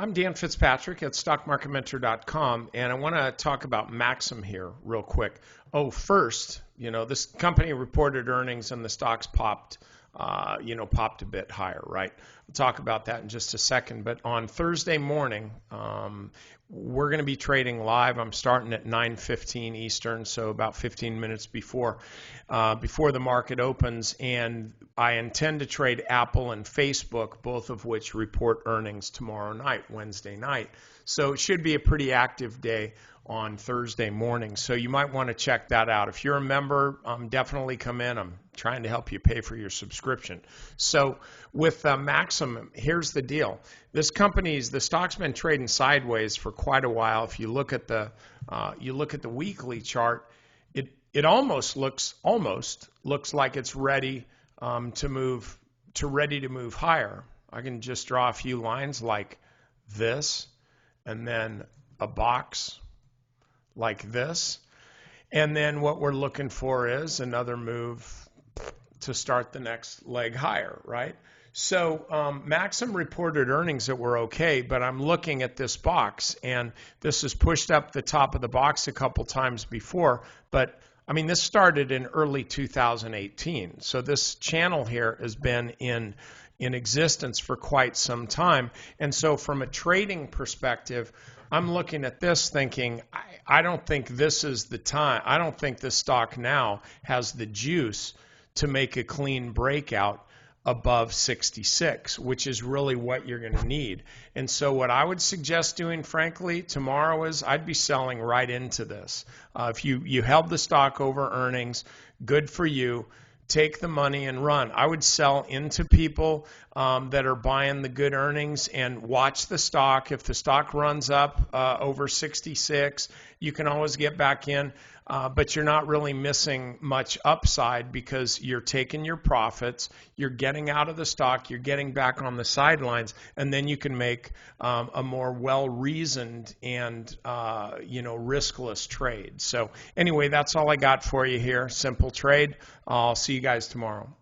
I'm Dan Fitzpatrick at StockMarketMentor.com, and I want to talk about Maxim here real quick. Oh, first, this company reported earnings and the stocks popped a bit higher, right? We'll talk about that in just a second. But on Thursday morning, we're going to be trading live. I'm starting at 9:15 Eastern, so about 15 minutes before the market opens. And I intend to trade Apple and Facebook, both of which report earnings tomorrow night, Wednesday night. So it should be a pretty active day on Thursday morning. So you might want to check that out. If you're a member, definitely come in. I'm trying to help you pay for your subscription. So with Maxim, here's the deal. This the stock's been trading sideways for quite a while. If you look at the weekly chart, it almost looks like it's ready to move higher. I can just draw a few lines like this, and then a box like this. And then what we're looking for is another move to start the next leg higher, right? So Maxim reported earnings that were okay, but I'm looking at this box, and this has pushed up the top of the box a couple times before, but I mean, this started in early 2018. So this channel here has been in existence for quite some time. And so from a trading perspective, I'm looking at this thinking, I don't think this is the time. I don't think this stock now has the juice to make a clean breakout above 66, which is really what you're going to need. And so what I would suggest doing, frankly, tomorrow is I'd be selling right into this. If you held the stock over earnings, good for you. Take the money and run. I would sell into people that are buying the good earnings and watch the stock. If the stock runs up over 66, you can always get back in, but you're not really missing much upside because you're taking your profits, you're getting out of the stock, you're getting back on the sidelines, and then you can make a more well-reasoned and riskless trade. So anyway, that's all I got for you here. Simple trade. I'll see you guys tomorrow.